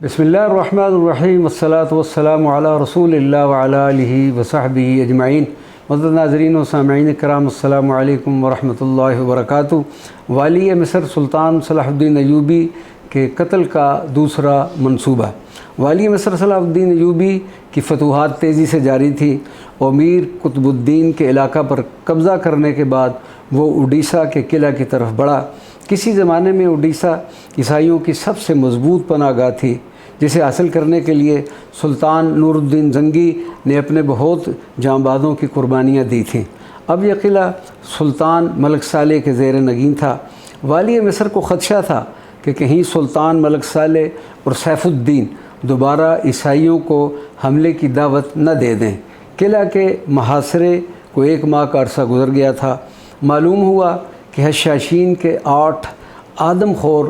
بسم الرحمن الرحیم والصلاة والسلام علی رسول اللہ وعلی آلہ وصحبہ اجمعین۔ معزز ناظرین و سامعین کرام، السلام علیکم ورحمۃ اللہ وبرکاتہ۔ والی مصر سلطان صلاح الدین ایوبی کے قتل کا دوسرا منصوبہ۔ والی مصر صلاح الدین ایوبی کی فتوحات تیزی سے جاری تھی اور امیر قطب الدین کے علاقہ پر قبضہ کرنے کے بعد وہ اڈیشہ کے قلعہ کی طرف بڑھا۔ کسی زمانے میں اڈیشہ عیسائیوں کی سب سے مضبوط پناہ گاہ تھی، جسے حاصل کرنے کے لیے سلطان نور الدین زنگی نے اپنے بہت جانبازوں کی قربانیاں دی تھیں۔ اب یہ قلعہ سلطان ملک صالح کے زیر نگین تھا۔ والی مصر کو خدشہ تھا کہ کہیں سلطان ملک صالح اور سیف الدین دوبارہ عیسائیوں کو حملے کی دعوت نہ دے دیں۔ قلعہ کے محاصرے کو 1 ماہ کا عرصہ گزر گیا تھا۔ معلوم ہوا کہ حشاشین کے 8 آدم خور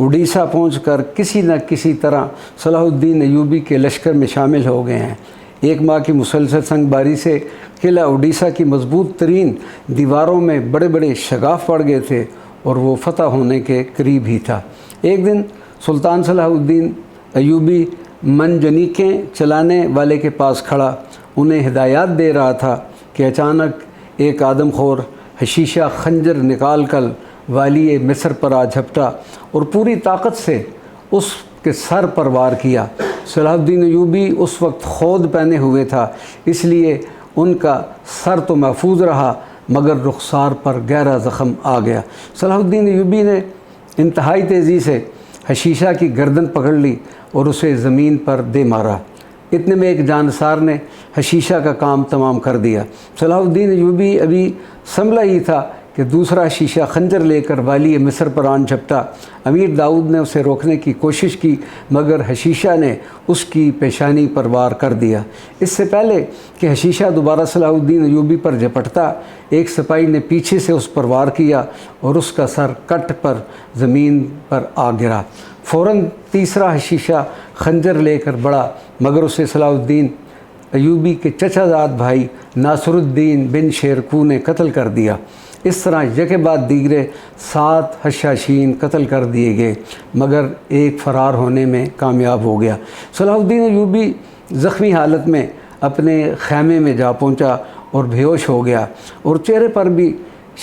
اڈیشہ پہنچ کر کسی نہ کسی طرح صلاح الدین ایوبی کے لشکر میں شامل ہو گئے ہیں۔ 1 ماہ کی مسلسل سنگ باری سے قلعہ اڈیشہ کی مضبوط ترین دیواروں میں بڑے بڑے شگاف پڑ گئے تھے اور وہ فتح ہونے کے قریب ہی تھا۔ ایک دن سلطان صلاح الدین ایوبی منجنیقیں چلانے والے کے پاس کھڑا انہیں ہدایات دے رہا تھا کہ اچانک ایک آدم خور حشیشہ خنجر نکال کر والی مصر پر آ جھپٹا اور پوری طاقت سے اس کے سر پر وار کیا۔ صلاح الدین ایوبی اس وقت خود پہنے ہوئے تھا، اس لیے ان کا سر تو محفوظ رہا مگر رخسار پر گہرا زخم آ گیا۔ صلاح الدین ایوبی نے انتہائی تیزی سے حشیشہ کی گردن پکڑ لی اور اسے زمین پر دے مارا۔ اتنے میں ایک جانسار نے حشیشہ کا کام تمام کر دیا۔ صلاح الدین ایوبی ابھی سنبھلا ہی تھا کہ دوسرا شیشہ خنجر لے کر والی مصر پر آن جھپٹا۔ امیر داؤد نے اسے روکنے کی کوشش کی مگر حشیشہ نے اس کی پیشانی پر وار کر دیا۔ اس سے پہلے کہ حشیشہ دوبارہ صلاح الدین ایوبی پر جھپٹتا، ایک سپاہی نے پیچھے سے اس پر وار کیا اور اس کا سر کٹ پر زمین پر آ گرا۔ فوراً تیسرا حشیشہ خنجر لے کر بڑھا مگر اسے صلاح الدین ایوبی کے چچا زاد بھائی ناصر الدین بن شیرکو نے قتل کر دیا۔ اس طرح یکے بعد دیگرے 7 حشاشین قتل کر دیے گئے مگر ایک فرار ہونے میں کامیاب ہو گیا۔ صلاح الدین ایوبی زخمی حالت میں اپنے خیمے میں جا پہنچا اور بے ہوش ہو گیا اور چہرے پر بھی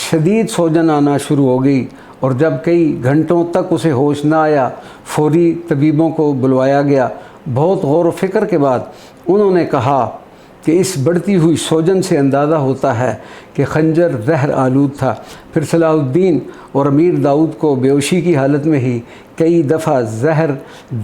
شدید سوجن آنا شروع ہو گئی، اور جب کئی گھنٹوں تک اسے ہوش نہ آیا فوری طبیبوں کو بلوایا گیا۔ بہت غور و فکر کے بعد انہوں نے کہا کہ اس بڑھتی ہوئی سوجن سے اندازہ ہوتا ہے کہ خنجر زہر آلود تھا۔ پھر صلاح الدین اور امیر داؤد کو بے ہوشی کی حالت میں ہی کئی دفعہ زہر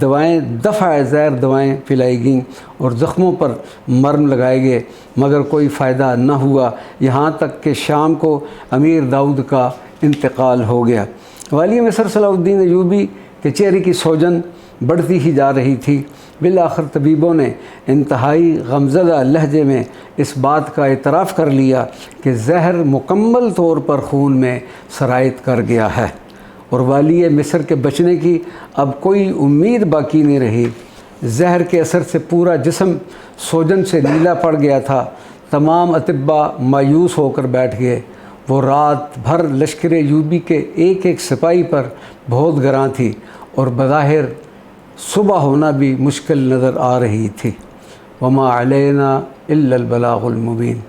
دوائیں پلائی گئیں اور زخموں پر مرہم لگائے گئے مگر کوئی فائدہ نہ ہوا، یہاں تک کہ شام کو امیر داؤد کا انتقال ہو گیا۔ والی مصر صلاح الدین ایوبی کے چہرے کی سوجن بڑھتی ہی جا رہی تھی۔ بالآخر طبیبوں نے انتہائی غمزدہ لہجے میں اس بات کا اعتراف کر لیا کہ زہر مکمل طور پر خون میں سرایت کر گیا ہے اور والی مصر کے بچنے کی اب کوئی امید باقی نہیں رہی۔ زہر کے اثر سے پورا جسم سوجن سے نیلا پڑ گیا تھا۔ تمام اطباء مایوس ہو کر بیٹھ گئے۔ وہ رات بھر لشکر ایوبی کے ایک ایک سپاہی پر بہت گراں تھی اور بظاہر صبح ہونا بھی مشکل نظر آ رہی تھی۔ وما علینا الا البلاغ المبین۔